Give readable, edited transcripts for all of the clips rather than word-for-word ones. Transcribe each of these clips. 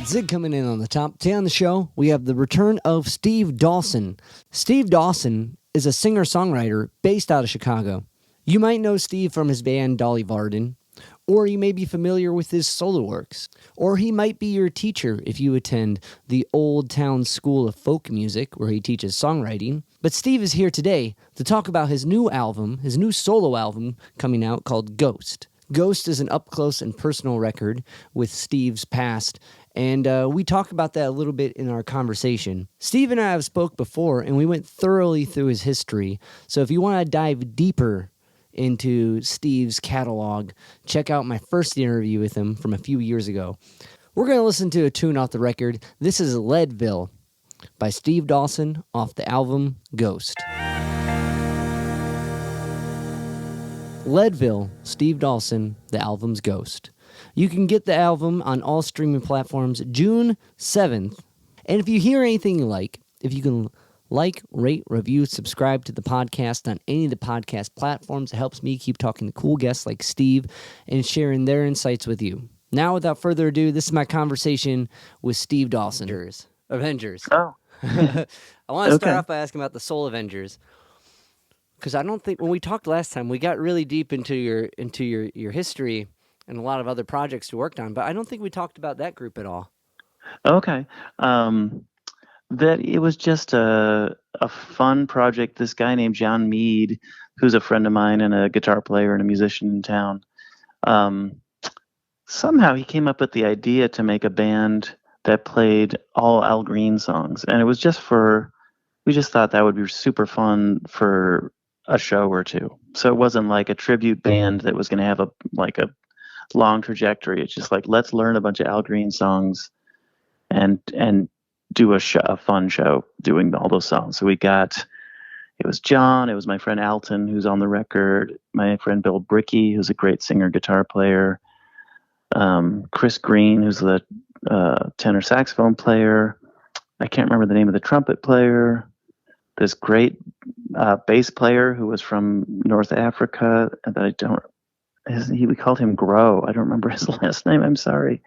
Zig coming in on the top. Today on the show, we have the return of Steve Dawson. Steve Dawson is a singer-songwriter based out of Chicago. You might know Steve from his band Dolly Varden, or you may be familiar with his solo works, or he might be your teacher if you attend the Old Town School of Folk Music, where he teaches songwriting. But Steve is here today to talk about his new album, his new solo album coming out called Ghost. Ghost is an up-close and personal record with Steve's past, and we talk about that a little bit in our conversation. Steve and I have spoke before, and we went thoroughly through his history, so if you want to dive deeper into Steve's catalog, check out my first interview with him from a few years ago. We're going to listen to a tune off the record. This is Leadville by Steve Dawson off the album Ghost. Leadville, Steve Dawson, the album's Ghost. You can get the album on all streaming platforms June 7th. And if you hear anything you like, if you can like, rate, review, subscribe to the podcast on any of the podcast platforms, it helps me keep talking to cool guests like Steve and sharing their insights with you. Now, without further ado, this is my conversation with Steve Dawson. Avengers. Oh. I want to start off by asking about the Soul Avengers. Because I don't think when we talked last time, we got really deep into your history and a lot of other projects you worked on, but I don't think we talked about that group at all. Okay. That it was just a fun project. This guy named John Mead, who's a friend of mine and a guitar player and a musician in town, somehow he came up with the idea to make a band that played all Al Green songs, and it was just we just thought that would be super fun for a show or two. So it wasn't like a tribute band that was going to have a long trajectory. It's just like, let's learn a bunch of Al Green songs and do a fun show doing all those songs. So it was John, it was my friend Alton, who's on the record, my friend Bill Brickey, who's a great singer, guitar player, Chris Green, who's the tenor saxophone player. I can't remember the name of the trumpet player. This great bass player who was from North Africa that we called him Grow. I don't remember his last name. I'm sorry.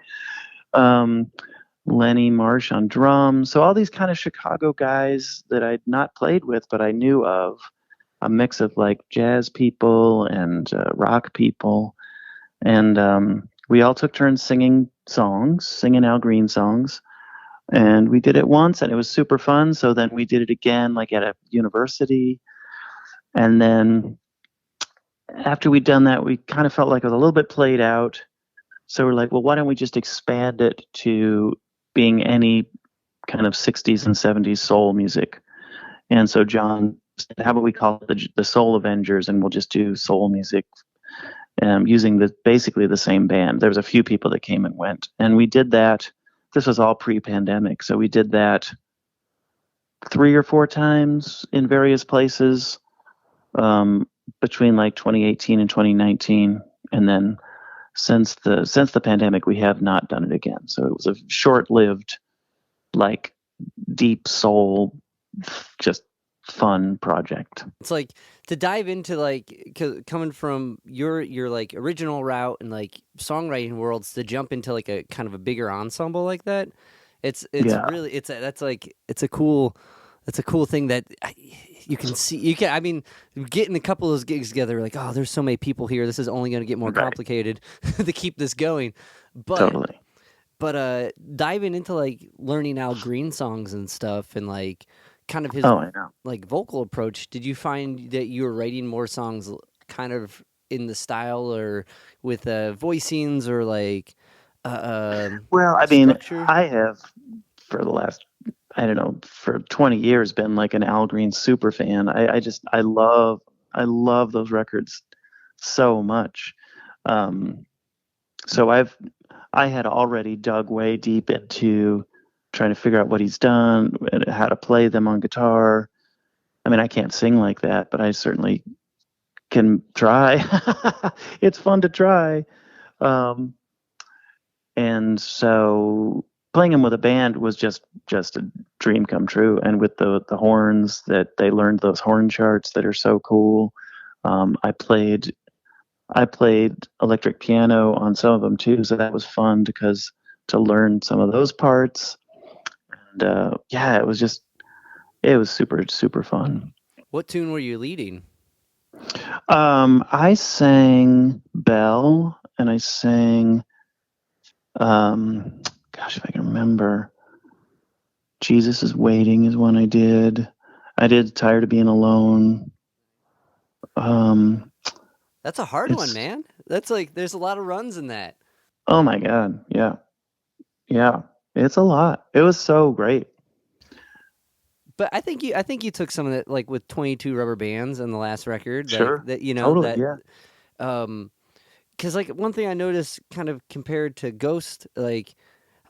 Lenny Marsh on drums. So all these kind of Chicago guys that I'd not played with, but I knew of, a mix of like jazz people and rock people. And we all took turns singing Al Green songs. And we did it once and it was super fun. So then we did it again, like at a university. And then after we'd done that, we kind of felt like it was a little bit played out. So we're like, well, why don't we just expand it to being any kind of 60s and 70s soul music? And so John said, how about we call it the Soul Avengers, and we'll just do soul music using basically the same band. There was a few people that came and went. And we did that. This was all pre-pandemic. So we did that 3 or 4 times in various places between like 2018 and 2019. And then since the pandemic, we have not done it again. So it was a short-lived, like deep soul, just fun project. It's like to dive into like coming from your like original route and like songwriting worlds to jump into like a kind of a bigger ensemble like that. It's really it's a cool thing that you can see. I mean, getting a couple of those gigs together, like, oh, there's so many people here. This is only going to get more complicated to keep this going. But totally. But diving into like learning Al Green songs and stuff and like kind of his like vocal approach, did you find that you were writing more songs kind of in the style or with voicings or like well, I mean, structure? I have for the last, I don't know, for 20 years been like an Al Green super fan. I love those records so much. So I had already dug way deep into trying to figure out what he's done and how to play them on guitar. I mean, I can't sing like that, but I certainly can try. It's fun to try. And so playing him with a band was just a dream come true. And with the horns, that they learned those horn charts that are so cool. I played electric piano on some of them too, so that was fun because to learn some of those parts. And yeah, it was super, super fun. What tune were you leading? I sang Bell, and I sang, gosh, if I can remember, Jesus is Waiting is one I did. I did Tired of Being Alone. That's a hard one, It's, man. That's like there's a lot of runs in that. oh my God. Yeah. Yeah. It's a lot. It was so great. But I think you took some of that like with 22 rubber bands on the last record, like Sure. that, Totally. that Yeah. um because like one thing I noticed kind of compared to Ghost, like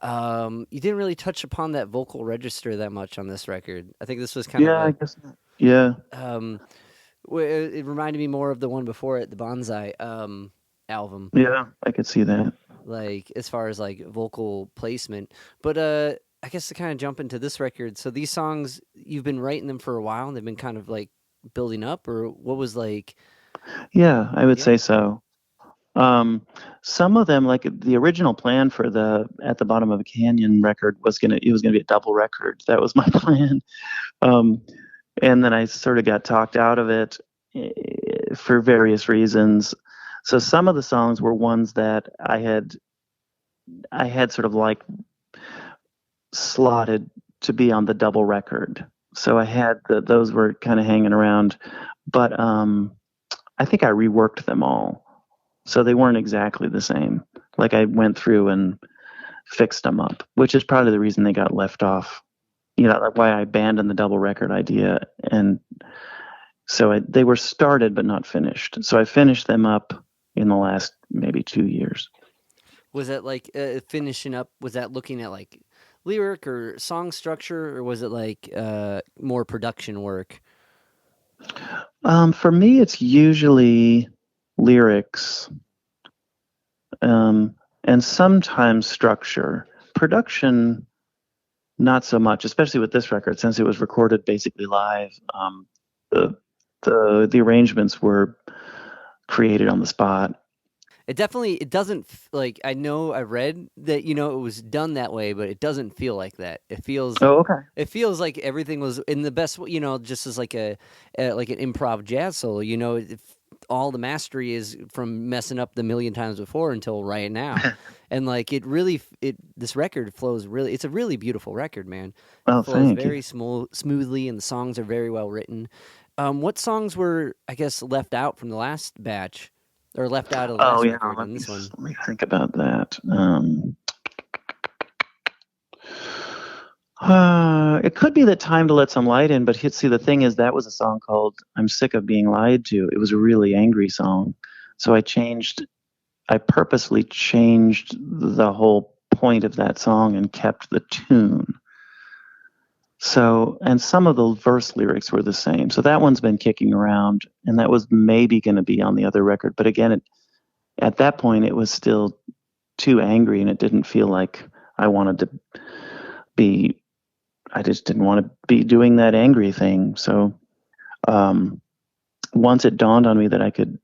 you didn't really touch upon that vocal register that much on this record. I think this was kind of Yeah, I a guess not. Yeah. um it reminded me more of the one before it, the Bonsai album, Yeah. I could see that. like as far as like vocal placement. But I guess to kind of jump into this record, so these songs you've been writing them for a while and they've been kind of like building up, or what was like Yeah, I would yeah. say so. Um, some of them, like the original plan for the At the Bottom of a Canyon record it was gonna be a double record. That was my plan. Um, and then I sort of got talked out of it for various reasons. So some of the songs were ones that I had sort of like slotted to be on the double record. So I had those were kind of hanging around, but I think I reworked them all. So they weren't exactly the same. Like I went through and fixed them up, which is probably the reason they got left off. You know, like why I abandoned the double record idea. And so they were started but not finished. So I finished them up in the last maybe 2 years. Was that like finishing up? Was that looking at like lyric or song structure, or was it like more production work? For me, it's usually lyrics and sometimes structure. Production, not so much, especially with this record, since it was recorded basically live. The the arrangements were created on the spot. It doesn't like I know I read that it was done that way, but it doesn't feel like that. Oh, okay. It feels like everything was in the best, just as like like an improv jazz solo. If all the mastery is from messing up the million times before until right now, and like this record flows really. It's a really beautiful record, man. It Oh, flows thank you. very smoothly, and the songs are very well written. What songs were, I guess, left out from the last batch, or left out of the Oh, last yeah. record on this one? Let me think about that. It could be the Time to Let Some Light In, but see, the thing is, that was a song called "I'm Sick of Being Lied To." It was a really angry song, so I purposely changed the whole point of that song and kept the tune. So, and some of the verse lyrics were the same. So that one's been kicking around, and that was maybe going to be on the other record. But again, at that point, it was still too angry, and it didn't feel like I wanted to be. I just didn't want to be doing that angry thing. So, um, once it dawned on me that I could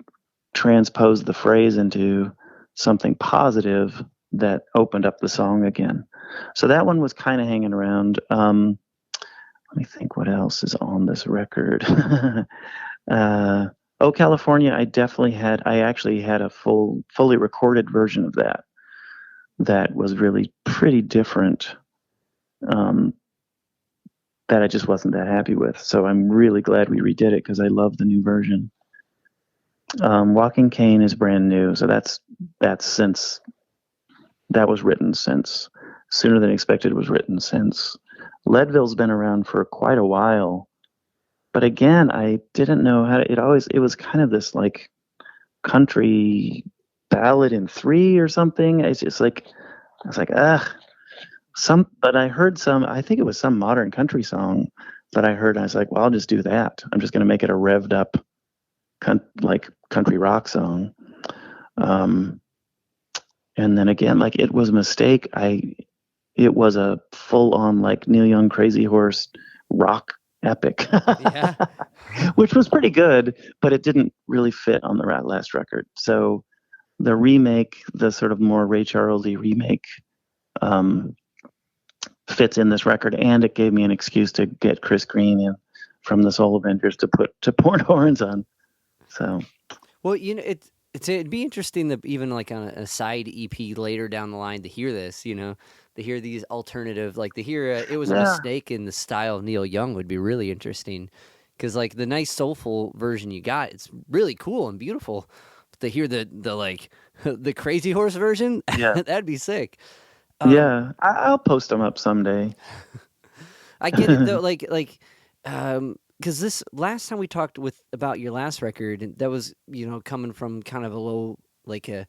transpose the phrase into something positive, that opened up the song again. So that one was kind of hanging around. Let me think what else is on this record. Oh, California, I actually had a fully recorded version of that was really pretty different, um, that I just wasn't that happy with. So I'm really glad we redid it because I love the new version. Walking Cane is brand new, so that's since that was written since Sooner Than Expected was written since. Leadville's been around for quite a while, but again, I didn't know how to. It was kind of this like country ballad in three or something. It's just like I was like, ugh. But I heard some. I think it was some modern country song that I heard. And I was like, well, I'll just do that. I'm just going to make it a revved up, like country rock song. Um, and then again, like it was a mistake. It was a full on like Neil Young Crazy Horse rock epic, Yeah. which was pretty good, but it didn't really fit on the last record. So the remake, the sort of more Ray Charlesy remake, um, fits in this record, and it gave me an excuse to get Chris Green in from the Soul Avengers to port horns on. So Well, it'd be interesting to even like on a side EP later down the line to hear this, to hear these alternative, like to hear it was a yeah, mistake in the style of Neil Young would be really interesting, because like the nice soulful version you got, it's really cool and beautiful. But to hear the like the Crazy Horse version, yeah, that'd be sick. Um, yeah. I'll post them up someday. I get it though, because this last time we talked with about your last record, and that was coming from kind of a low, like a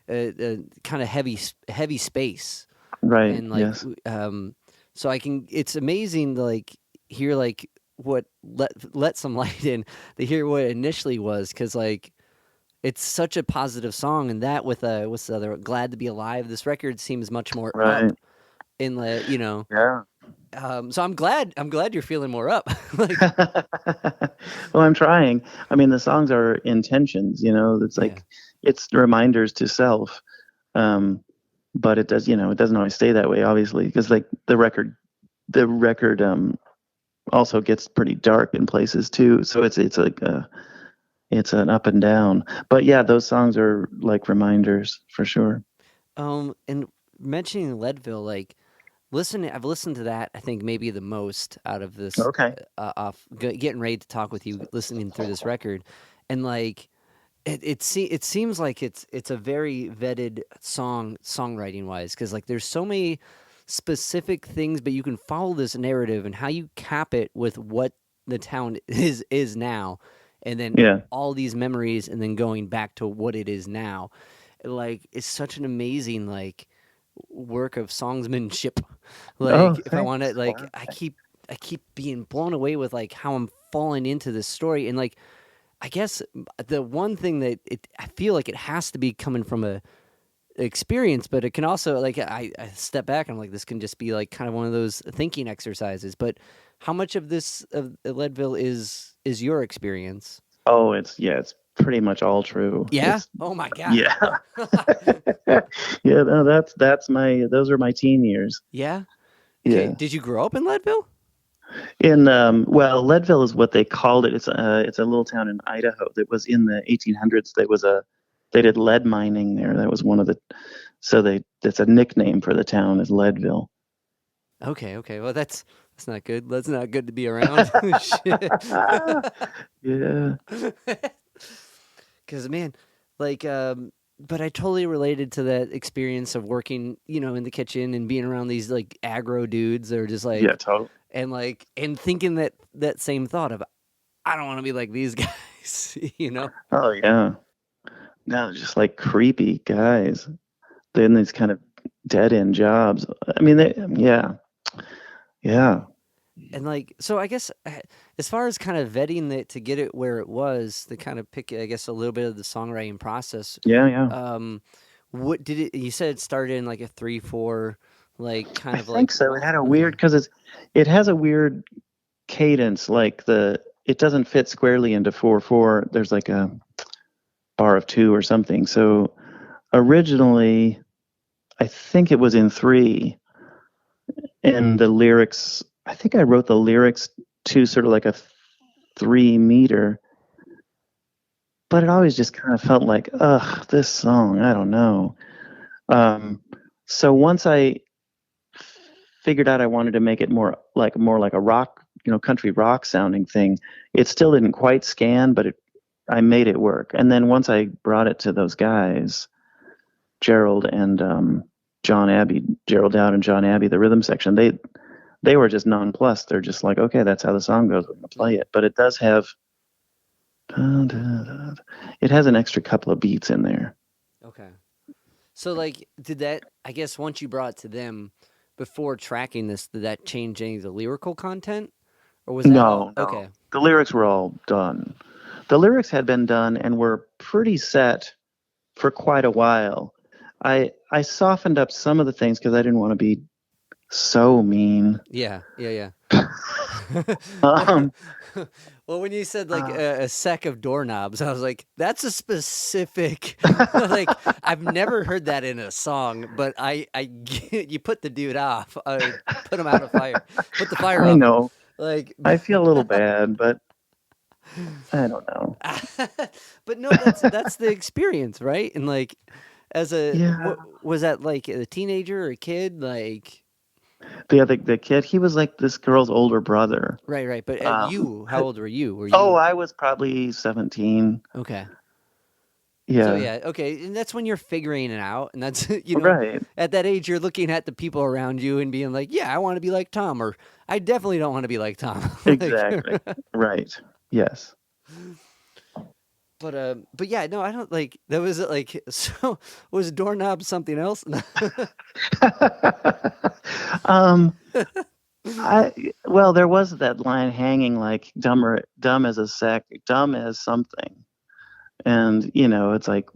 kind of heavy space, Right. and like Yes. so I can. It's amazing to like hear like what let some light in to hear what it initially was, because like it's such a positive song, and that with what's the other, Glad to Be Alive. This record seems much more up Right. in the. Yeah. So I'm glad you're feeling more up. Like, Well, I'm trying. I mean, the songs are intentions, it's yeah. like it's reminders to self. Um, but it does, it doesn't always stay that way, obviously, because like the record also gets pretty dark in places too. So it's like it's an up and down. But yeah, those songs are like reminders for sure. And mentioning Leadville, like, I've listened to that. I think maybe the most out of this, Okay. getting ready to talk with you, listening through this record, and like, it seems like it's a very vetted songwriting wise, because like there's so many specific things, but you can follow this narrative and how you cap it with what the town is now, and then Yeah. all these memories, and then going back to what it is now. Like, it's such an amazing like work of songsmanship. Oh, Like, if I want to, thanks. like, Wow. I keep being blown away with like how I'm falling into this story, and like I guess the one thing that I feel like it has to be coming from a experience, but it can also, like, I step back and I'm like, this can just be like kind of one of those thinking exercises. But how much of this of Leadville is your experience? Oh, it's pretty much all true. Yeah. It's Oh my god. yeah. Yeah, no, those are my teen years. Yeah. Okay. Yeah. Did you grow up in Leadville? In well, Leadville is what they called it. It's a little town in Idaho that was in the 1800s. They did lead mining there. That was one of the so they it's a nickname for the town is Leadville. Okay. Okay. Well, that's not good. That's not good to be around. Shit. Yeah. Because man, like, but I totally related to that experience of working, in the kitchen and being around these like aggro dudes that are just Yeah, like, totally. and thinking that same thought of, I don't want to be like these guys. Oh yeah. No, just like creepy guys. Then these kind of dead end jobs. I mean, yeah, yeah, And like, so I guess as far as kind of vetting it to get it where it was, to kind of pick, I guess, a little bit of the songwriting process. yeah, yeah. Um, what did it? You said it started in like a 3/4, like I kind of like think so. It had a weird okay, because it has a weird cadence. Like it doesn't fit squarely into 4/4. There's like a bar of two or something. So originally, I think it was in three, and the lyrics. I think I wrote the lyrics to sort of like a 3 meter, but it always just kind of felt like, ugh, this song. I don't know. Um, so once I figured out I wanted to make it more like a rock, country rock sounding thing. It still didn't quite scan, but I made it work. And then once I brought it to those guys, Gerald and John Abbey, Gerald Dowd and John Abbey, the rhythm section, they were just nonplussed. They're just like, okay, that's how the song goes. We're gonna play it. But it does have it has an extra couple of beats in there. okay. So like, did that? I guess once you brought it to them before tracking this, did that change any of the lyrical content, or was that all No, no. okay? The lyrics were all done. The lyrics had been done and were pretty set for quite a while. I softened up some of the things because I didn't want to be so mean. Yeah, yeah, yeah. Um, Well, when you said like uh, a sack of doorknobs, I was like, that's a specific. Like I've never heard that in a song, but you put the dude off, put him out of fire, put the fire I oven. know. Like, I feel a little bad, but I don't know. but no, that's the experience, right? And like, as a Yeah. what was that like a teenager or a kid? Like, The kid, he was like this girl's older brother. right, right. But Um, you, how old were you? Were oh, you I was probably 17. okay? So Yeah. yeah, okay, and that's when you're figuring it out, and that's Right. at that age you're looking at the people around you and being like, yeah, I want to be like Tom, or I definitely don't want to be like Tom. Like, Exactly. Right. Yes. but yeah, no, I don't like that was like so was doorknob something else? um, I well, there was that line hanging like dumb as a sack, dumb as something. And it's like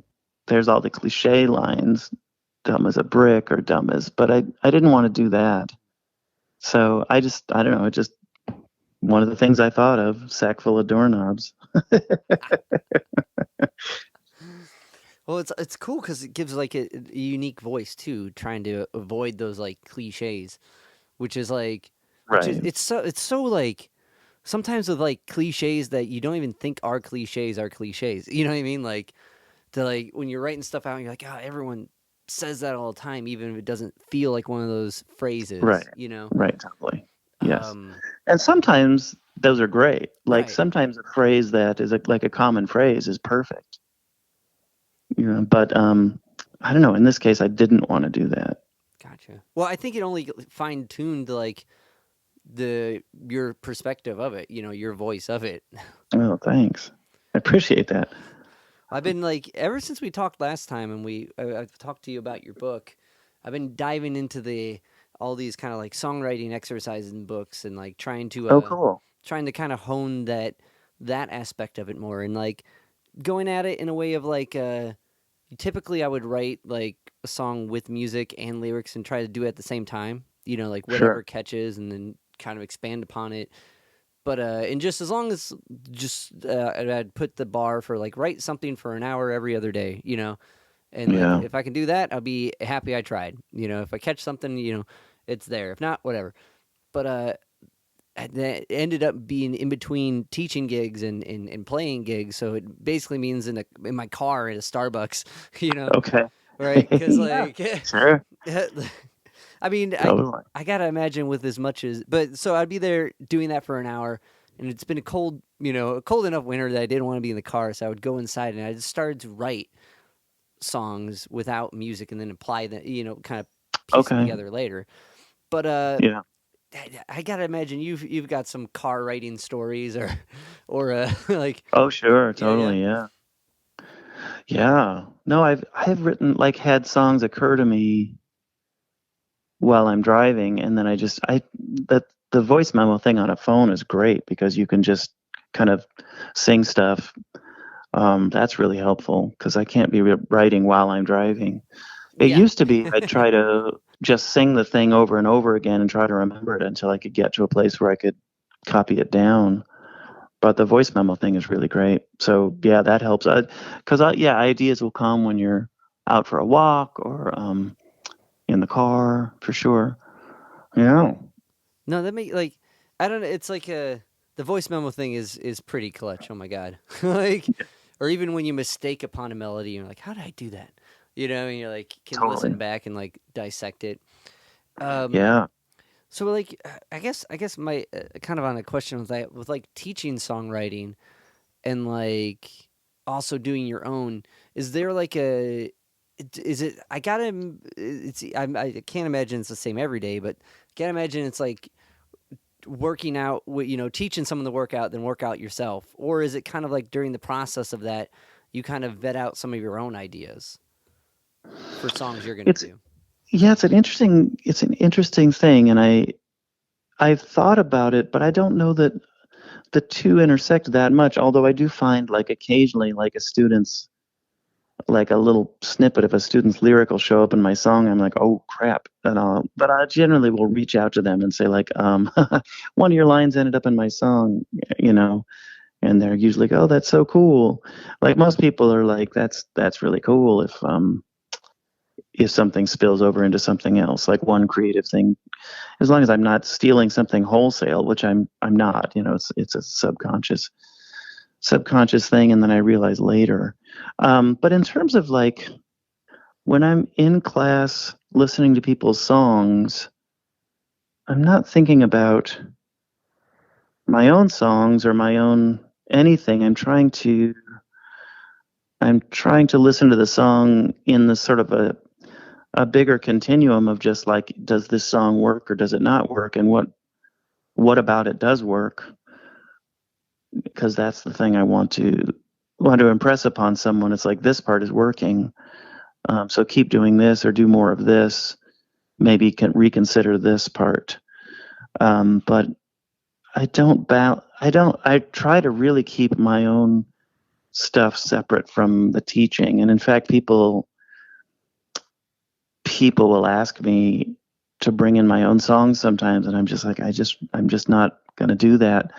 there's all the cliche lines, dumb as a brick or dumb as, but I didn't want to do that. So I don't know, it just one of the things I thought of, sack full of doorknobs. Well, it's cool because it gives like a unique voice too, trying to avoid those like cliches, which is like, which is Right. it's so like sometimes with like cliches that you don't even think are cliches are cliches. You know what I mean? Like to like when you're writing stuff out, and you're like, oh, everyone says that all the time, even if it doesn't feel like one of those Right. phrases. You know? Right, totally. Yes. Um, And sometimes those are great. Like right. sometimes a phrase that is like a common phrase is perfect. But I don't know, in this case I didn't want to do that. Gotcha. Well, I think it only fine tuned like the your perspective of it. Your voice of it. Oh, thanks. I appreciate that. I've been like ever since we talked last time, and I've talked to you about your book. I've been diving into the all these kind of like songwriting exercises and books, and like Oh, cool. trying to kind of hone that aspect of it more, and like going at it in a way of like typically I would write like a song with music and lyrics and try to do it at the same time. Like whatever Sure. catches, and then kind of expand upon it. But and just as long as just I'd put the bar for like write something for an hour every other day, and like Yeah. if I can do that, I'll be happy I tried. If I catch something, it's there. If not, whatever. But that ended up being in between teaching gigs and playing gigs, so it basically means in my car at a Starbucks, Okay. right? Because Yeah. like Sure. I mean, Totally. I gotta imagine with as much as, but so I'd be there doing that for an hour, and it's been a cold enough winter that I didn't want to be in the car, so I would go inside and I just started to write songs without music, and then apply that, kind of piece them Okay. together later. But Yeah. I gotta imagine you've got some car writing stories or like Oh, sure. yeah. Totally. Yeah. Yeah. No, I've written like had songs occur to me while I'm driving, and then I that the voice memo thing on a phone is great because you can just kind of sing stuff. That's really helpful because I can't be writing while I'm driving. It Yeah. used to be I'd try to just sing the thing over and over again and try to remember it until I could get to a place where I could copy it down. But the voice memo thing is really great. So yeah, that helps. Because yeah, ideas will come when you're out for a walk or in the car for sure. Yeah. No, that make like I don't know. It's like the voice memo thing is pretty clutch. Oh my god, like or even when you mistake upon a melody, you're like, how did I do that? And you're like can Totally. listen back and like dissect it. Um, Yeah. so like I guess my kind of on a question with that with like teaching songwriting and like also doing your own. Is there like is it? I gotta. I can't imagine it's the same every day, but can't imagine it's like working out, teaching someone to work out, then work out yourself? Or is it kind of like during the process of that, you kind of vet out some of your own ideas for songs you're going to It's do? yeah, it's an interesting thing, and I've thought about it, but I don't know that the two intersect that much. Although I do find like occasionally, like a student's like a little snippet of a student's lyric will show up in my song. I'm like, oh crap. And but I generally will reach out to them and say like, one of your lines ended up in my song, you know, and they're usually like, oh, that's so cool. Like most people are like, that's really cool if something spills over into something else, like one creative thing, as long as I'm not stealing something wholesale, which I'm not, you know, it's a subconscious thing, and then I realize later. But in terms of like when I'm in class listening to people's songs, I'm not thinking about my own songs or my own anything. I'm trying to listen to the song in the sort of a bigger continuum of just like, does this song work or does it not work, and what about it does work, because that's the thing I want to impress upon someone. It's like, this part is working, so keep doing this or do more of this. Maybe can reconsider this part. But I try to really keep my own stuff separate from the teaching. And in fact, people will ask me to bring in my own songs sometimes, and I'm just like, I'm just not going to do that.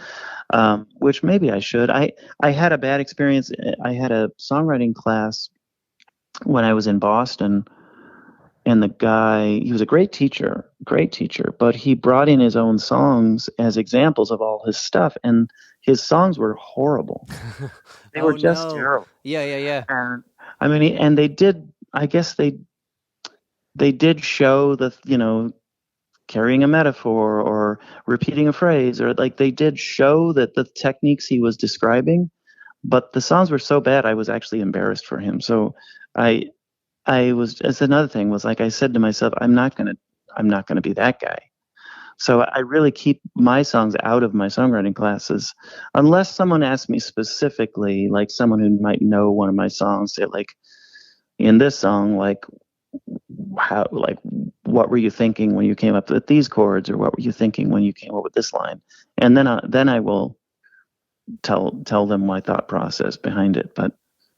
Which maybe I should. I had a bad experience. I had a songwriting class when I was in Boston, and the guy, he was a great teacher, but he brought in his own songs as examples of all his stuff, and his songs were horrible. They were Oh just no. terrible. Yeah, yeah, yeah. And I mean, and they did. I guess they did show the, carrying a metaphor or repeating a phrase, or like they did show that the techniques he was describing, but the songs were so bad I was actually embarrassed for him. So I I was, as another thing was, like I said to myself, I'm not gonna be that guy. So I really keep my songs out of my songwriting classes, unless someone asks me specifically, like someone who might know one of my songs, say like, in this song, like like what were you thinking when you came up with these chords, or what were you thinking when you came up with this line, and then I will tell them my thought process behind it. But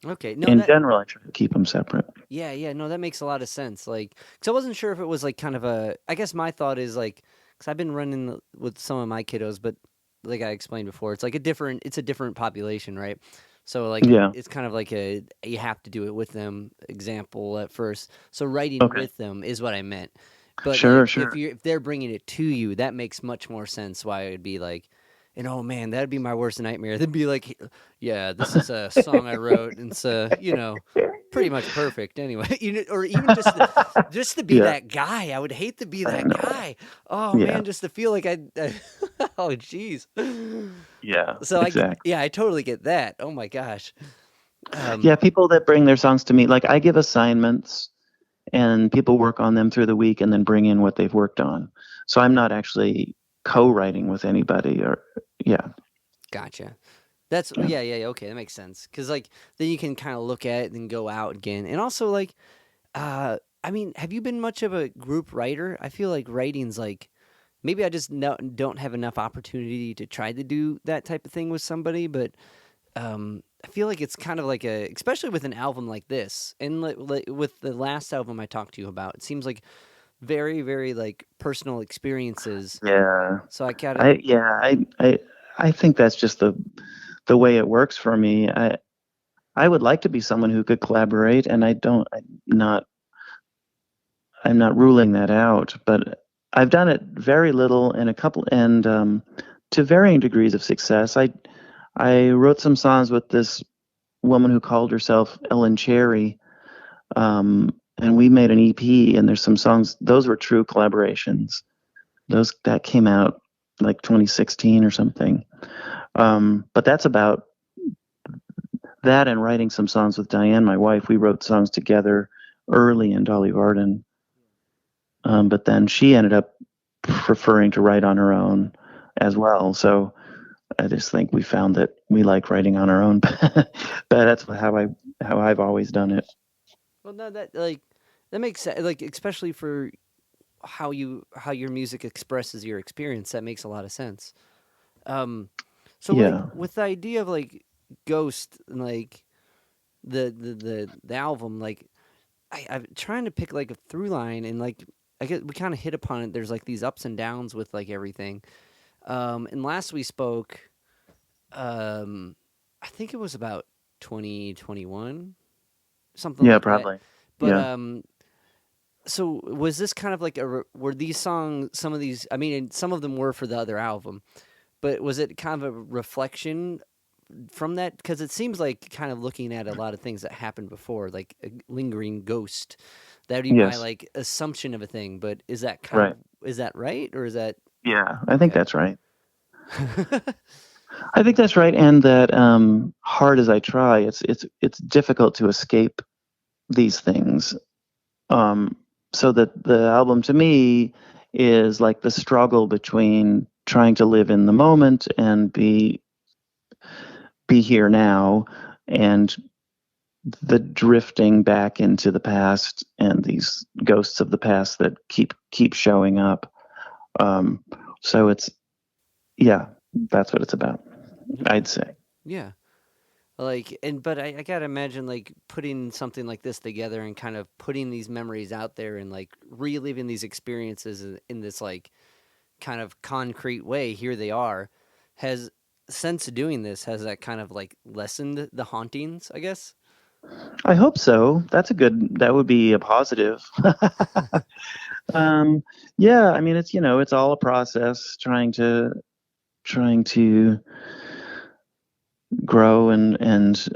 Okay. No, in that general, I try to keep them separate. yeah, yeah, no, that makes a lot of sense. Like, because I wasn't sure if it was like kind of a. I guess my thought is like, because I've been running with some of my kiddos, but like I explained before, it's a different population, right? So like, Yeah. it's kind of like you have to do it with them example at first. So writing Okay. with them is what I meant. But Sure. like, if Sure. they're bringing it to you, that makes much more sense. Why it would be like, and oh man, that'd be my worst nightmare. They'd be like, yeah, this is a song I wrote, and it's pretty much perfect anyway. Or even just to be Yeah. that guy. I would hate to be I that know. guy. Oh Yeah. man, just to feel like oh jeez. Yeah. So Exactly. yeah, I totally get that. Oh my gosh. Yeah. Um, People that bring their songs to me, like I give assignments, and people work on them through the week and then bring in what they've worked on. So I'm not actually co-writing with anybody, or yeah. gotcha. That's Yeah. yeah, yeah, yeah, okay, that makes sense. Cause like then you can kind of look at it and then go out again. And also like, I mean, have you been much of a group writer? I feel like writing's like maybe I just don't have enough opportunity to try to do that type of thing with somebody, but I feel like it's kind of like especially with an album like this, and with the last album I talked to you about, it seems like very, very like personal experiences. Yeah. So I gotta, I yeah, I think that's just the way it works for me. I would like to be someone who could collaborate, and I'm not ruling that out, but I've done it very little, and a couple, and to varying degrees of success. I wrote some songs with this woman who called herself Ellen Cherry, and we made an EP. And there's some songs; those were true collaborations. Those that came out like 2016 or something. But that's about that, and writing some songs with Diane, my wife. We wrote songs together early in Dolly Varden. But then she ended up preferring to write on her own as well. So I just think we found that we like writing on our own. But that's how I've always done it. well, no, that makes sense. Like especially for how your music expresses your experience, that makes a lot of sense. Um, so like Yeah. with the idea of like Ghost and like the album, like I'm trying to pick like a through line, and like I get we kind of hit upon it. There's like these ups and downs with like everything. And last we spoke, um, I think it was about 2021, something Yeah, like that. probably. But Yeah. so was this kind of like were these songs, some of these? I mean, and some of them were for the other album, but was it kind of a reflection from that? Because it seems like kind of looking at a lot of things that happened before, like a lingering ghost. That would be my Yes. like assumption of a thing. But is that kind of Right. is that right, or is that Yeah, I think okay? that's right. I think that's right, and that hard as I try, it's difficult to escape these things. Um, so that the album to me is like the struggle between trying to live in the moment and be here now, and the drifting back into the past and these ghosts of the past that keep showing up. Um, so it's yeah, that's what it's about, Okay. I'd say. Yeah. Like, and but I gotta imagine like putting something like this together and kind of putting these memories out there and like reliving these experiences in this like kind of concrete way. Here they are. Has since doing this, has that kind of like lessened the hauntings, I guess? I hope so. That would be a positive. um, yeah, I mean, it's all a process trying to grow and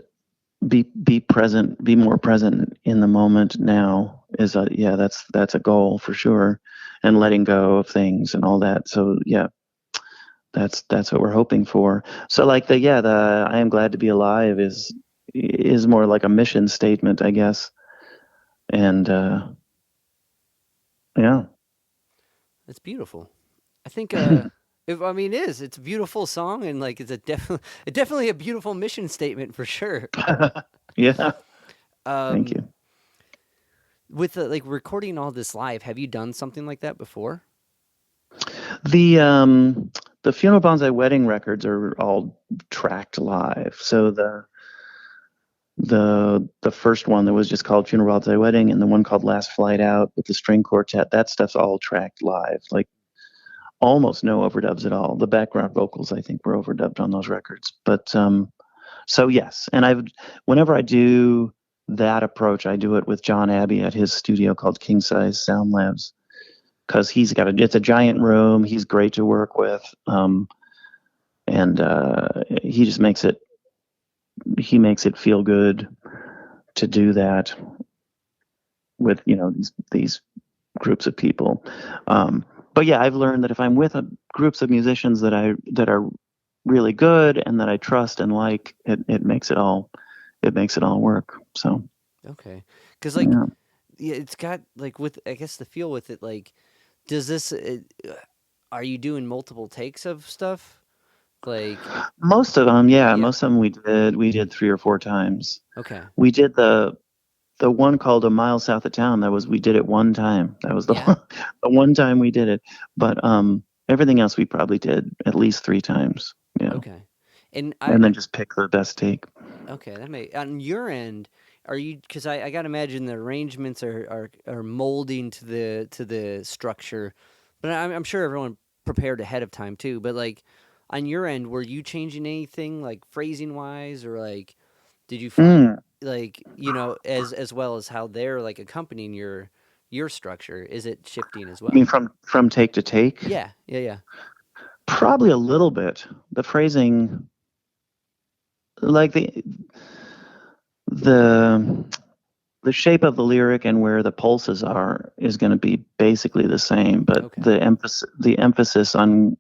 be present, be more present in the moment now is yeah, that's a goal for sure. And letting go of things and all that. So yeah, that's what we're hoping for. So like the I am glad to be alive is more like a mission statement, I guess. And yeah. It's beautiful. I think if I mean it is. It's a beautiful song and like it's a definitely a beautiful mission statement for sure. Yeah, thank Um you. with like recording all this live, have you done something like that before? The um the Funeral Bonsai Wedding records are all tracked live. So the first one that was just called Funeral Bonsai Wedding and the one called Last Flight Out with the string quartet, that stuff's all tracked live. Like almost no overdubs at all. The background vocals I think were overdubbed on those records. But so yes, and whenever I do that approach, I do it with John Abbey at his studio called King Size Sound Labs because it's a giant room. He's great to work with, and he just makes it feel good to do that with these groups of people. But yeah, I've learned that if I'm with groups of musicians that are really good and that I trust and like, it makes it all work. So Okay. Cuz like yeah. yeah, it's got like with I guess the feel with it like does this are you doing multiple takes of stuff? Like Most of them, yeah, yeah. most of them we did 3 or 4 times. Okay. We did the one called A Mile South of Town. We did it one time. That was the Yeah. the one time we did it. But everything else we probably did at least 3 times. Yeah, Okay. And and then just pick the best take. okay, that may on your end, are you because I gotta imagine the arrangements are molding to the structure, but I'm sure everyone prepared ahead of time too. But like on your end, were you changing anything like phrasing wise, or like did you find Mm. like as well as how they're like accompanying your structure? Is it shifting as I mean, well? from take to take, Yeah, yeah, yeah. probably a little bit. The phrasing, like the the shape of the lyric and where the pulses are is going to be basically the same, but Okay, the emphasis on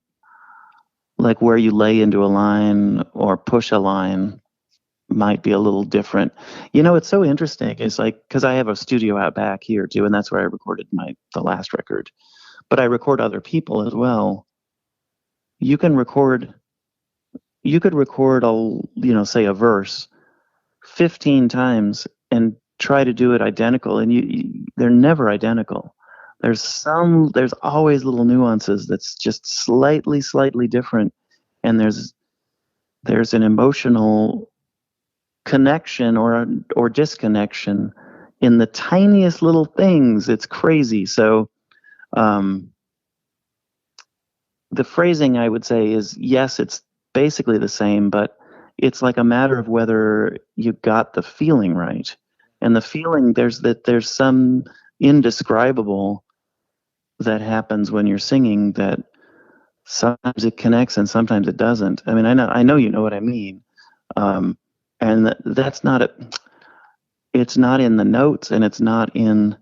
like where you lay into a line or push a line might be a little different. It's so interesting. It's like because I have a studio out back here too, and that's where I recorded the last record. But I record other people as well. You can record. You could record say a verse 15 times and try to do it identical, and they're never identical. There's always little nuances that's just slightly different, and there's an emotional connection or disconnection in the tiniest little things. It's crazy. So the phrasing, I would say, is yes, it's basically the same, but it's like a matter of whether you got the feeling right. And the feeling, there's some indescribable that happens when you're singing that sometimes it connects and sometimes it doesn't. I mean, I know you know what I mean. And that's not it's not in the notes and it's not in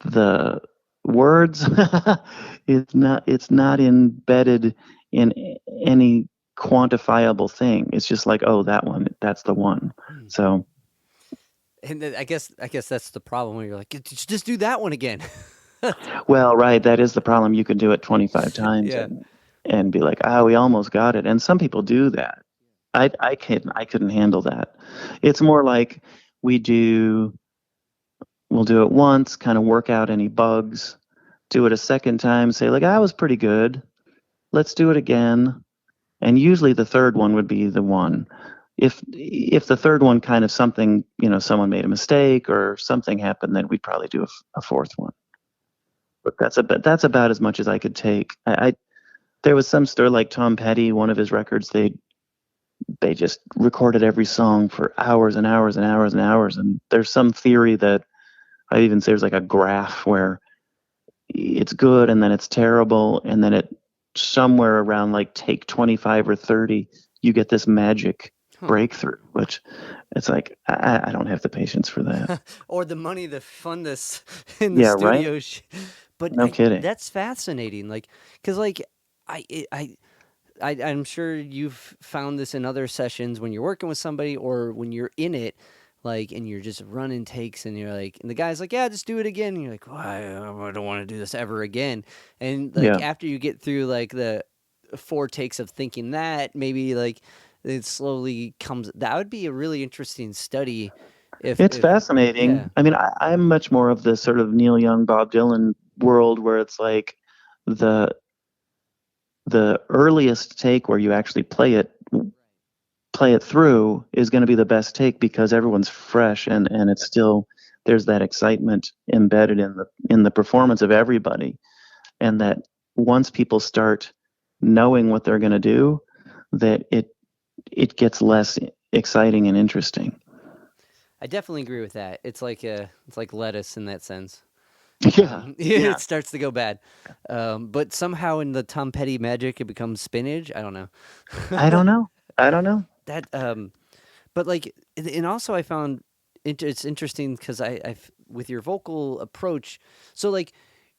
the words. It's not embedded in any quantifiable thing. It's just like, oh, that's the one. So And then I guess that's the problem when you're like, just do that one again. well, right, that is the problem. You could do it 25 times Yeah. and be like, we almost got it. And some people do that. I couldn't handle that. It's more like we do we'll do it once, kind of work out any bugs, do it a second time, say like, I was pretty good. Let's do it again. And usually the third one would be the one. If the third one kind of something, someone made a mistake or something happened, then we'd probably do a fourth one. But that's about as much as I could take. There was some store like Tom Petty, one of his records, they just recorded every song for hours and hours and hours and hours. And there's some theory that I even say there's like a graph where it's good and then it's terrible, and then it somewhere around like take 25 or 30, you get this magic breakthrough, which it's like I don't have the patience for that. Or the money to fund this in the studio. Right? But no kidding. That's fascinating. Like, because like I'm sure you've found this in other sessions when you're working with somebody or when you're in it, like, and you're just running takes and you're like, and the guy's like, yeah, just do it again. And you're like, well, I don't want to do this ever again. And like, after you get through like the 4 takes of thinking that, maybe like it slowly comes, that would be a really interesting study. It's fascinating. Yeah. I mean, I'm much more of the sort of Neil Young, Bob Dylan world where it's like the earliest take where you actually play it through is going to be the best take because everyone's fresh and it's still, there's that excitement embedded in the performance of everybody. And that once people start knowing what they're going to do, that it gets less exciting and interesting. I definitely agree with that. It's like lettuce in that sense. Yeah, it starts to go bad. But somehow in the Tom Petty magic, it becomes spinach. I don't know. I don't know. That, but like, and also I found it's interesting because I've with your vocal approach. So like,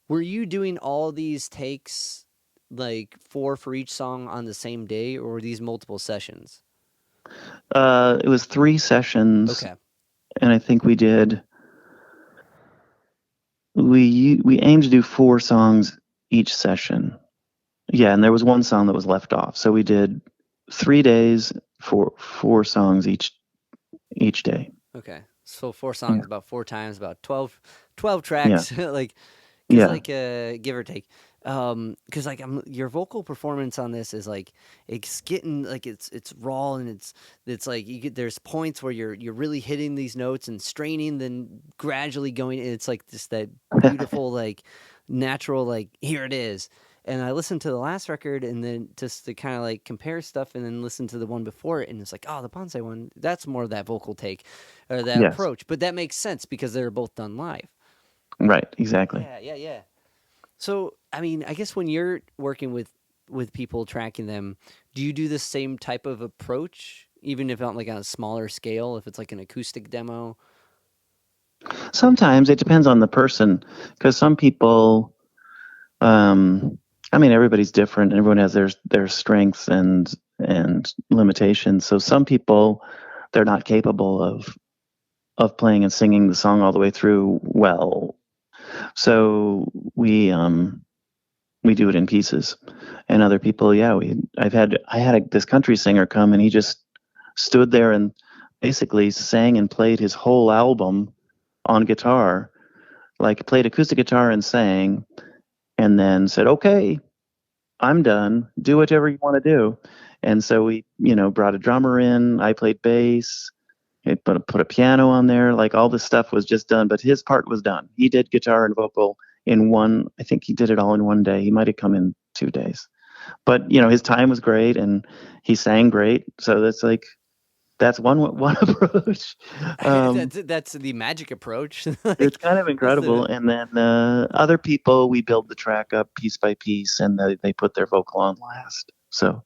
were you doing all these takes, like 4 for each song on the same day, or were these multiple sessions? It was 3 sessions. Okay. And I think we aimed to do 4 songs each session. Yeah, and there was one song that was left off. So we did 3 days for 4 songs each day. Okay. So 4 songs, about 4 times, about 12 tracks, like, give or take. Because like your vocal performance on this is like it's getting like it's raw and it's like there's points where you're really hitting these notes and straining, then gradually going. It's like just that beautiful like natural like here it is. And I listened to the last record and then just to kind of like compare stuff and then listen to the one before it and it's like, oh, the Bonsai one, that's more of that vocal take or that approach. But that makes sense because they're both done live. Right, exactly. Yeah. So, I mean, I guess when you're working with people, tracking them, do you do the same type of approach, even if on like on a smaller scale, if it's like an acoustic demo? Sometimes it depends on the person, because some people, I mean, everybody's different. Everyone has their strengths and limitations. So some people, they're not capable of playing and singing the song all the way through well. So we do it in pieces. And other people, I had this country singer come and he just stood there and basically sang and played his whole album on guitar, like played acoustic guitar and sang, and then said, okay, I'm done. Do whatever you want to do. And so we, brought a drummer in. I played bass. He put a piano on there. Like all this stuff was just done, but his part was done. He did guitar and vocal in one. I think he did it all in one day. He might have come in 2 days, but his time was great and he sang great. So that's one approach. Um, That's the magic approach. it's Like kind of that's incredible. the And then other people, we build the track up piece by piece, and they put their vocal on last. So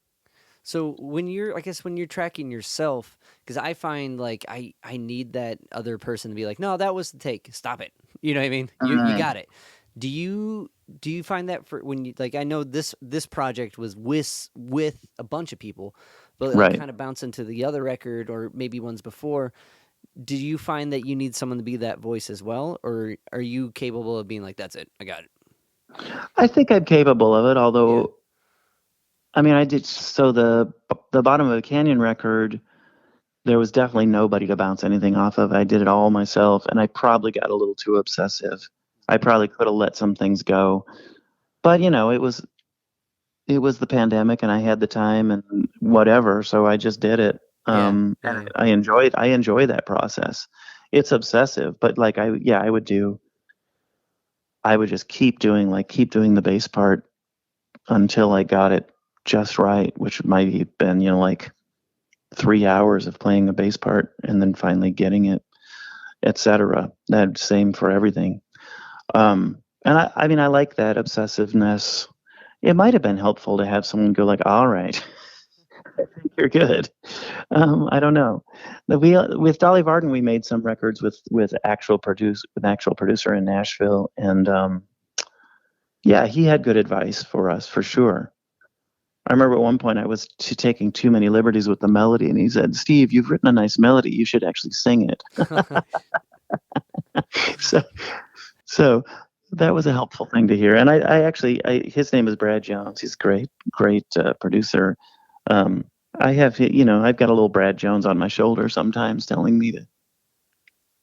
So when you're, I guess when you're tracking yourself, because I find like I need that other person to be like, no, that was the take. Stop it. You know what I mean? You mm, got it. Do you do you find that for when you like? I know this project was with a bunch of people, but like right. kind of bounce into the other record or maybe ones before. Do you find that you need someone to be that voice as well, or are you capable of being like, that's it, I got it? I think I'm capable of it. Yeah. Although, I mean, I did so the bottom of a canyon record. There was definitely nobody to bounce anything off of. I did it all myself, and I probably got a little too obsessive. I probably could have let some things go, but it was the pandemic, and I had the time and whatever, so I just did it. Yeah. And Yeah. I enjoy that process. It's obsessive, but like I would just keep doing the bass part until I got it just right, which might have been like 3 hours of playing a bass part and then finally getting it, etc. That same for everything. And I mean, I like that obsessiveness. It might have been helpful to have someone go like, "All right, I think you're good." I don't know. With Dolly Varden, we made some records with actual producer in Nashville, and yeah, he had good advice for us for sure. I remember at one point I was taking too many liberties with the melody, and he said, "Steve, you've written a nice melody. You should actually sing it." so, so that was a helpful thing to hear. And his name is Brad Jones. He's a great producer. Um, I've got a little Brad Jones on my shoulder sometimes, telling me to,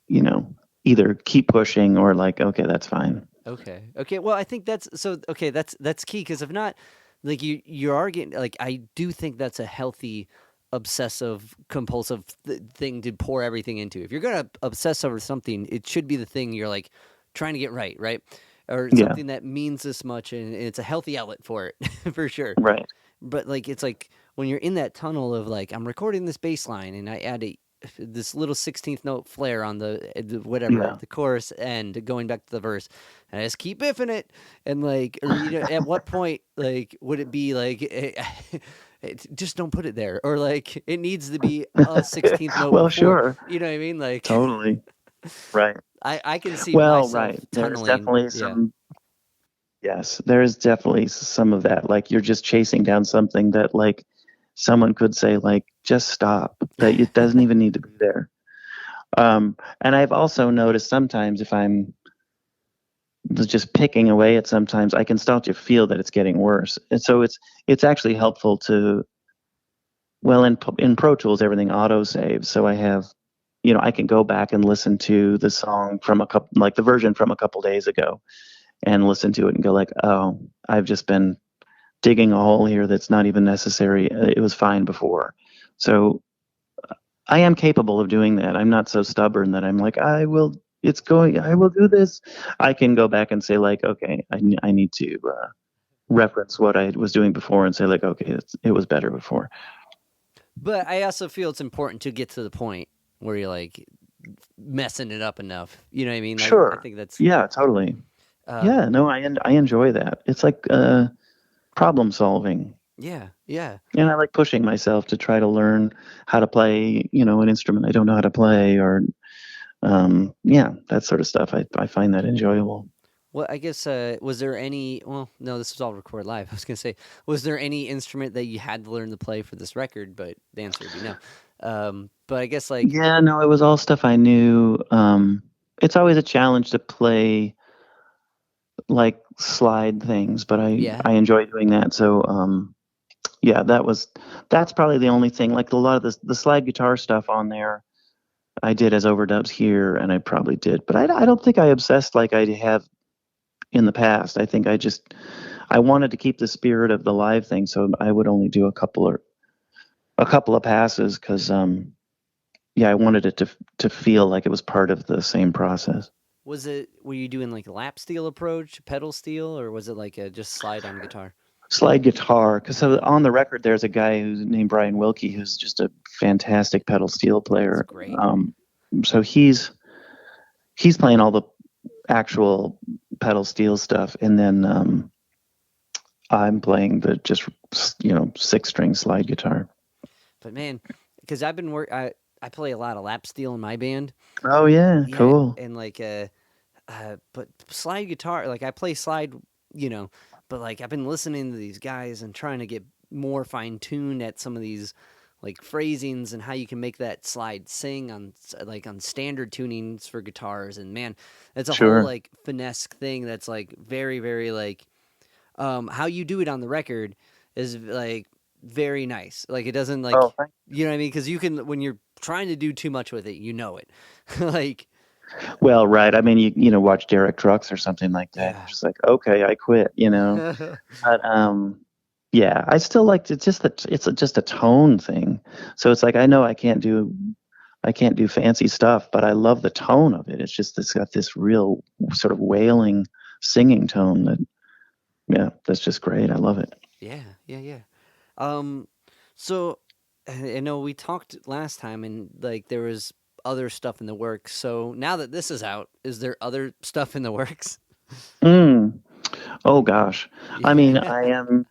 you know, either keep pushing or like, okay, that's fine. Okay. Okay. Well, I think that's so. Okay, that's key because if not, like you are getting like I do think that's a healthy, obsessive compulsive thing to pour everything into. If you're gonna obsess over something, it should be the thing you're like trying to get right, right, or Yeah, something that means this much, and it's a healthy outlet for it, for sure. right. But like it's like when you're in that tunnel of like I'm recording this bass line and I add this little 16th note flare on the whatever Yeah. the chorus end going back to the verse and I just keep biffing it and like or at what point like would it be like just don't put it there or like it needs to be a 16th note Well, before, sure. you know what I mean, like Totally. Right. I can see Well, myself right. There's tunneling, definitely yeah. some, yes, there's definitely some of that. Like you're just chasing down something that like someone could say like, just stop, that it doesn't even need to be there. And I've also noticed sometimes if I'm just picking away at sometimes I can start to feel that it's getting worse. And so it's actually helpful to, well, in Pro Tools everything auto saves. So I have, I can go back and listen to the song from a couple, like the version from a couple days ago, and listen to it and go like, oh, I've just been digging a hole here that's not even necessary. It was fine before. So I am capable of doing that. I'm not so stubborn that I'm like, I will do this. I can go back and say like, okay, I need to reference what I was doing before and say like, okay, it was better before. But I also feel it's important to get to the point where you're like messing it up enough. You know what I mean? I Sure. think that's Yeah, totally. um, Yeah, no, I enjoy that. It's like problem solving. yeah, yeah. And I like pushing myself to try to learn how to play, an instrument I don't know how to play, or yeah, that sort of stuff. I find that enjoyable. Well, I guess was there any? Well, no, this was all recorded live. I was gonna say, was there any instrument that you had to learn to play for this record? But the answer would be no. But I guess like Yeah, no, it was all stuff I knew. It's always a challenge to play like slide things, but yeah, I enjoy doing that. So yeah, that's probably the only thing. Like a lot of the slide guitar stuff on there, I did as overdubs here, and I probably did, but I don't think I obsessed like I have in the past. I think I wanted to keep the spirit of the live thing, so I would only do a couple of passes because yeah, I wanted it to feel like it was part of the same process. Were you doing like a lap steel approach, pedal steel, or was it like a just slide on guitar? Slide guitar, because Okay, on the record there's a guy who's named Brian Wilkie who's just a fantastic pedal steel that's player. great. Um, so he's playing all the actual pedal steel stuff, and then I'm playing the just 6 string slide guitar. But man, because I play a lot of lap steel in my band. Oh yeah, Yeah, cool. and like but slide guitar, like I play slide, you know, but like I've been listening to these guys and trying to get more fine tuned at some of these like phrasings and how you can make that slide sing on like on standard tunings for guitars. And man, it's a whole Sure. like finesse thing that's like very very like how you do it on the record is like very nice. Like it doesn't Oh, like, thanks. you know what I mean? Because you can, when you're trying to do too much with it, you know it. Like Well, right. I mean, watch Derek Trucks or something like that. You're yeah. just like, okay, I quit. But yeah, I still like it's just that just a tone thing. So it's like I know I can't do fancy stuff, but I love the tone of it. It's got this real sort of wailing singing tone that yeah, that's just great. I love it. Yeah, yeah, yeah. Um, so I know we talked last time, and like there was other stuff in the works. So now that this is out, is there other stuff in the works? Mm. Oh gosh. I mean, I Yeah, am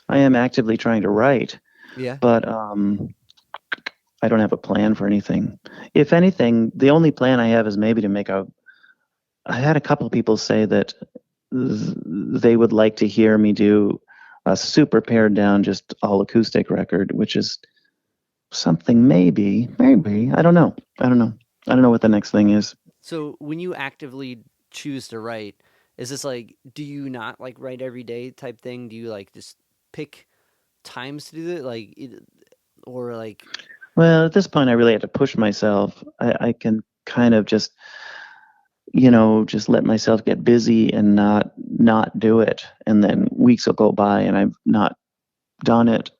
I am actively trying to write, yeah. but I don't have a plan for anything. If anything, the only plan I have is maybe to make a. I had a couple of people say that they would like to hear me do a super pared down, just all acoustic record, which is something maybe. I don't know what the next thing is. So when you actively choose to write, is this like, do you not like write every day type thing? Do you like just pick times to do it, or like, Well, at this point, I really have to push myself. I can kind of just let myself get busy and not do it, and then weeks will go by and I've not done it.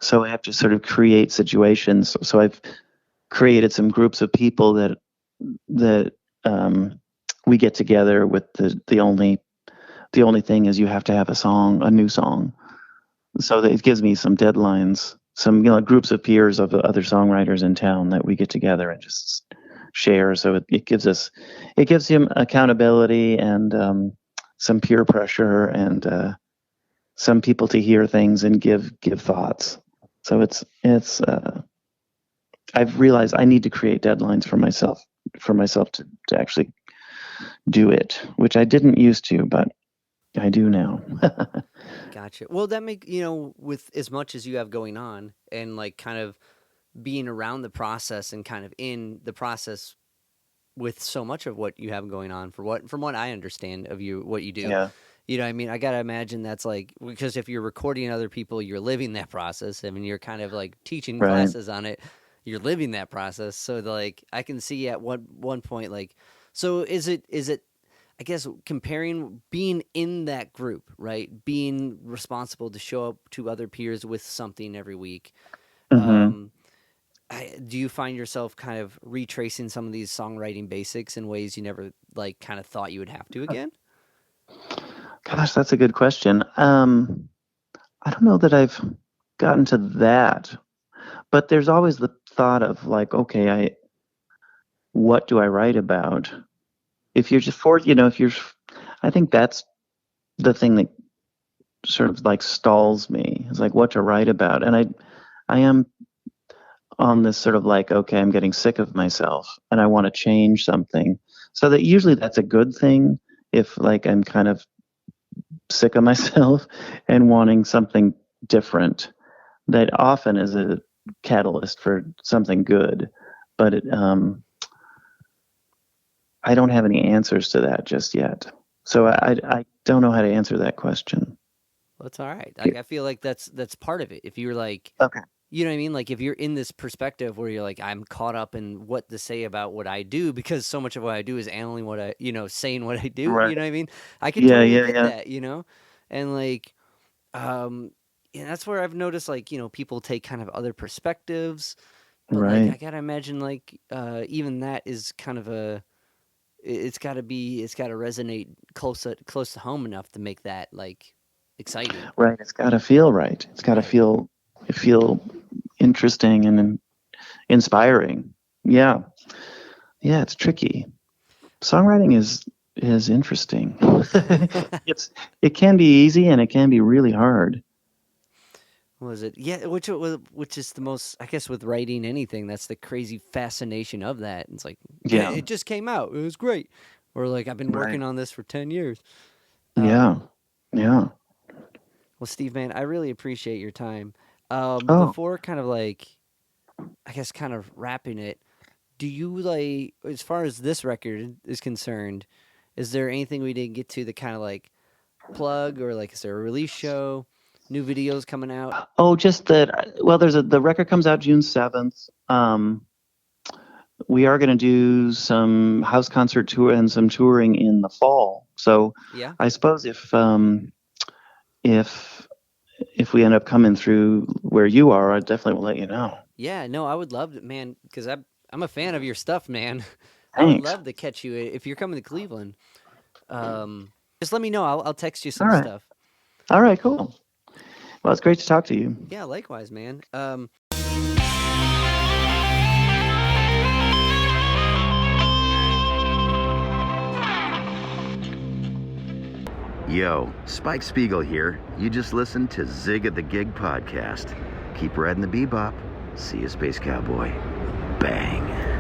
So I have to sort of create situations. So I've created some groups of people that we get together with the only thing is you have to have a new song. So that it gives me some deadlines, some groups of peers of other songwriters in town that we get together and just share. So it gives him accountability and some peer pressure and some people to hear things and give thoughts. So I've realized I need to create deadlines for myself to actually do it, which I didn't used to, but I do now. gotcha. Well, that make, with as much as you have going on and like kind of being around the process and kind of in the process with so much of what you have going on, from what I understand of you, what you do. Yeah. You know what I mean? I got to imagine that's like, because if you're recording other people, you're living that process. I mean, you're kind of like teaching Right. classes on it. You're living that process. So like I can see at one point like, so is it I guess comparing being in that group, right? Being responsible to show up to other peers with something every week. Hmm. Um, do you find yourself kind of retracing some of these songwriting basics in ways you never like kind of thought you would have to again? Gosh, that's a good question. I don't know that I've gotten to that, but there's always the thought of like, okay, what do I write about? If you're just if you're, I think that's the thing that sort of like stalls me. It's like what to write about, and I am on this sort of like, okay, I'm getting sick of myself, and I want to change something. So that usually that's a good thing if like I'm kind of sick of myself and wanting something different. That often is a catalyst for something good, but I don't have any answers to that just yet. So I don't know how to answer that question. Well, that's all right. Like I feel like that's part of it. If you're like, Okay. you know what I mean? Like if you're in this perspective where you're like, I'm caught up in what to say about what I do because so much of what I do is analyzing what saying what I do. Right. You know what I mean? I could Yeah, totally yeah, get yeah. that. And like, um, that's where I've noticed like, people take kind of other perspectives But like I Right. gotta imagine like even that is kind of it's gotta it's gotta resonate close to home enough to make that like exciting. Right. It's got to feel right. It's got to Right. feel interesting and inspiring. Yeah. Yeah, it's tricky. Songwriting is interesting. It can be easy and it can be really hard. What was it? Yeah, which is the most I guess with writing anything, that's the crazy fascination of that. It's like, yeah, Yeah. it just came out. It was great. Or like I've been Right. working on this for 10 years. Yeah. Um, Yeah. well, Steve, man, I really appreciate your time. Oh, Before kind of like, I guess, kind of wrapping it, do you like, as far as this record is concerned, is there anything we didn't get to that kind of like plug or like, is there a release show, new videos coming out? oh, just that. Well, the record comes out June 7th. We are going to do some house concert tour and some touring in the fall. So Yeah. I suppose if if we end up coming through where you are, I definitely will let you know. Yeah, no, I would love to, man, because I'm a fan of your stuff, man. I would Thanks. love to catch you if you're coming to Cleveland. Just let me know. I'll text you All some right. stuff. All right. Cool. Well, it's great to talk to you. Yeah, likewise, man. Yo, Spike Spiegel here. You just listened to Zig at the Gig podcast. Keep riding the bebop. See you, Space Cowboy. Bang.